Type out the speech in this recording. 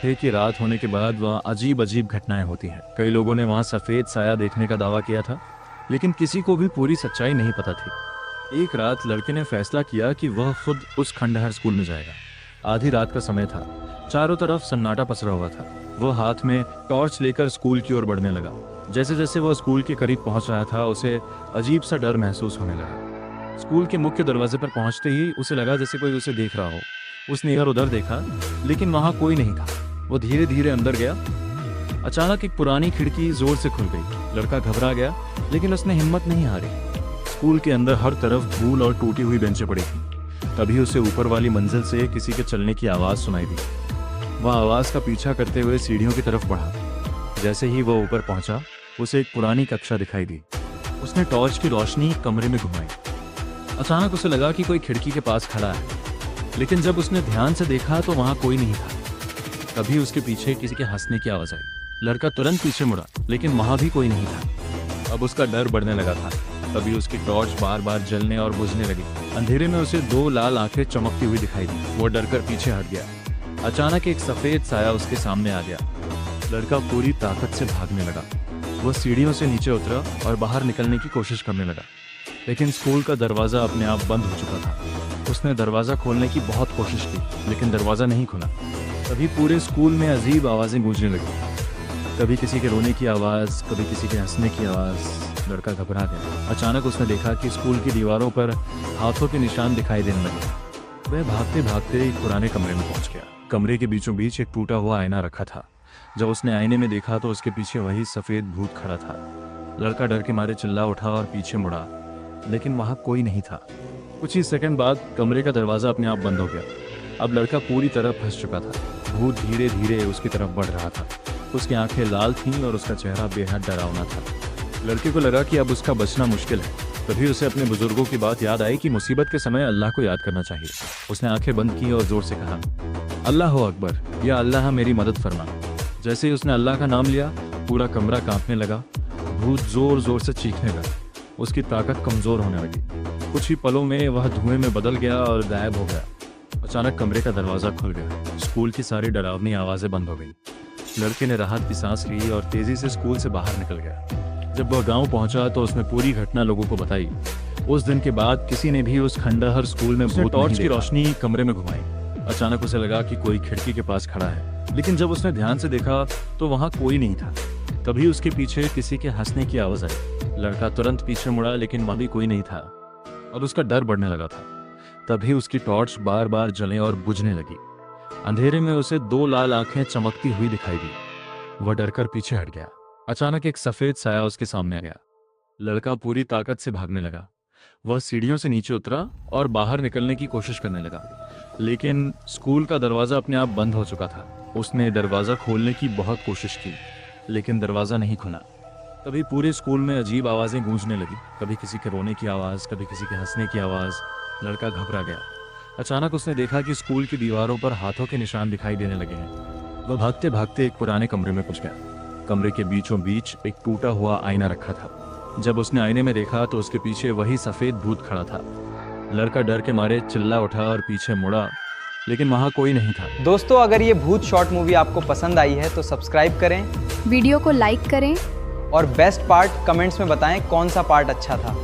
थे कि रात होने के बाद वहाँ अजीब अजीब घटनाएं होती हैं। कई लोगों ने वहाँ सफ़ेद साया देखने का दावा किया था, लेकिन किसी को भी पूरी सच्चाई नहीं पता थी। एक रात लड़के ने फैसला किया कि वह खुद उस खंडहर स्कूल में जाएगा। आधी रात का समय था, चारों तरफ सन्नाटा पसरा हुआ था। वह हाथ में टॉर्च लेकर स्कूल की ओर बढ़ने लगा। जैसे जैसे वह स्कूल के करीब पहुंच रहा था, उसे अजीब सा डर महसूस होने लगा। स्कूल के मुख्य दरवाजे पर पहुंचते ही उसे लगा जैसे कोई उसे देख रहा हो। उसने इधर उधर देखा, लेकिन वहां कोई नहीं था। वो धीरे धीरे अंदर गया। अचानक एक पुरानी खिड़की जोर से खुल गई। लड़का घबरा गया, लेकिन उसने हिम्मत नहीं हारी। स्कूल के अंदर हर तरफ धूल और टूटी हुई बेंचें पड़ी थी। तभी उसे ऊपर वाली मंजिल से किसी के चलने की आवाज़ सुनाई दी। वह आवाज़ का पीछा करते हुए सीढ़ियों की तरफ बढ़ा। जैसे ही वह ऊपर पहुंचा, उसे एक पुरानी कक्षा दिखाई दी। उसने टॉर्च की रोशनी कमरे में घुमाई। अचानक उसे लगा कि कोई खिड़की के पास खड़ा है, लेकिन जब उसने ध्यान से देखा तो वहां कोई नहीं था। तभी उसके पीछे किसी के हंसने की आवाज़ आई। लड़का तुरंत पीछे मुड़ा, लेकिन वहां भी कोई नहीं था। अब उसका डर बढ़ने लगा था। तभी उसकी टॉर्च बार बार जलने और बुझने लगी। अंधेरे में उसे दो लाल आंखें चमकती हुई दिखाई दी। वो डरकर पीछे हट गया। अचानक एक सफेद साया उसके सामने आ गया। लड़का पूरी ताकत से भागने लगा। वह सीढ़ियों से नीचे उतरा और बाहर निकलने की कोशिश करने लगा, लेकिन स्कूल का दरवाज़ा अपने आप बंद हो चुका था। उसने दरवाज़ा खोलने की बहुत कोशिश की, लेकिन दरवाज़ा नहीं खुला। तभी पूरे स्कूल में अजीब आवाज़ें गूंजने लगी। कभी किसी के रोने की आवाज़, कभी किसी के हंसने की आवाज़। लड़का घबरा गया। अचानक उसने देखा कि स्कूल की दीवारों पर हाथों के निशान दिखाई देने लगे। वह भागते भागते एक पुराने कमरे में पहुंच गया। कमरे के बीचों बीच एक टूटा हुआ आईना रखा था। जब उसने आईने में देखा तो उसके पीछे वही सफ़ेद भूत खड़ा था। लड़का डर के मारे चिल्ला उठा और पीछे मुड़ा, लेकिन वहाँ कोई नहीं था। कुछ ही सेकंड बाद कमरे का दरवाज़ा अपने आप बंद हो गया। अब लड़का पूरी तरह फंस चुका था। भूत धीरे धीरे उसकी तरफ बढ़ रहा था। उसकी आंखें लाल थीं और उसका चेहरा बेहद डरावना था। लड़के को लगा कि अब उसका बचना मुश्किल है। तभी उसे अपने बुजुर्गों की बात याद आई कि मुसीबत के समय अल्लाह को याद करना चाहिए। उसने आंखें बंद की और जोर से कहा, अल्लाह अकबर, या अल्लाह मेरी मदद फरमा। जैसे ही उसने अल्लाह का नाम लिया, पूरा कमरा कांपने लगा। भूत जोर जोर से चीखने लगा। उसकी ताकत कमजोर होने लगी। कुछ ही पलों में वह धुएं में बदल गया और गायब हो गया। अचानक कमरे का दरवाज़ा खुल गया। स्कूल की सारी डरावनी आवाज़ें बंद हो गई। लड़के ने राहत की सांस ली और तेज़ी से स्कूल से बाहर निकल गया। जब वह गांव पहुंचा तो उसने पूरी घटना लोगों को बताई। उस दिन के बाद किसी ने भी उस खंडहर स्कूल में भूत टॉर्च की रोशनी कमरे में घुमाई। अचानक उसे लगा कि कोई खिड़की के पास खड़ा है, लेकिन जब उसने ध्यान से देखा तो वहाँ कोई नहीं था। तभी उसके पीछे किसी के हंसने की आवाज़ आई। लड़का तुरंत पीछे मुड़ा, लेकिन वहाँ भी कोई नहीं था और उसका डर बढ़ने लगा था। तभी उसकी टॉर्च बार बार जलने और बुझने लगी। अंधेरे में उसे दो लाल आंखें चमकती हुई दिखाई दी। वह डरकर पीछे हट गया। अचानक एक सफेद साया उसके सामने आ गया। लड़का पूरी ताकत से भागने लगा। वह सीढ़ियों से नीचे उतरा और बाहर निकलने की कोशिश करने लगा, लेकिन स्कूल का दरवाज़ा अपने आप बंद हो चुका था। उसने दरवाज़ा खोलने की बहुत कोशिश की, लेकिन दरवाज़ा नहीं खुला। तभी पूरे स्कूल में अजीब आवाज़ें गूंजने लगी। कभी किसी के रोने की आवाज़, कभी किसी के हंसने की आवाज़। लड़का घबरा गया। अचानक उसने देखा कि स्कूल की दीवारों पर हाथों के निशान दिखाई देने लगे हैं। वह भागते भागते एक पुराने कमरे में पहुंच गया। कमरे के बीचों बीच एक टूटा हुआ आईना रखा था। जब उसने आईने में देखा तो उसके पीछे वही सफ़ेद भूत खड़ा था। लड़का डर के मारे चिल्ला उठा और पीछे मुड़ा, लेकिन वहाँ कोई नहीं था। दोस्तों, अगर ये भूत शॉर्ट मूवी आपको पसंद आई है तो सब्सक्राइब करें, वीडियो को लाइक करें और बेस्ट पार्ट कमेंट्स में बताएं कौन सा पार्ट अच्छा था।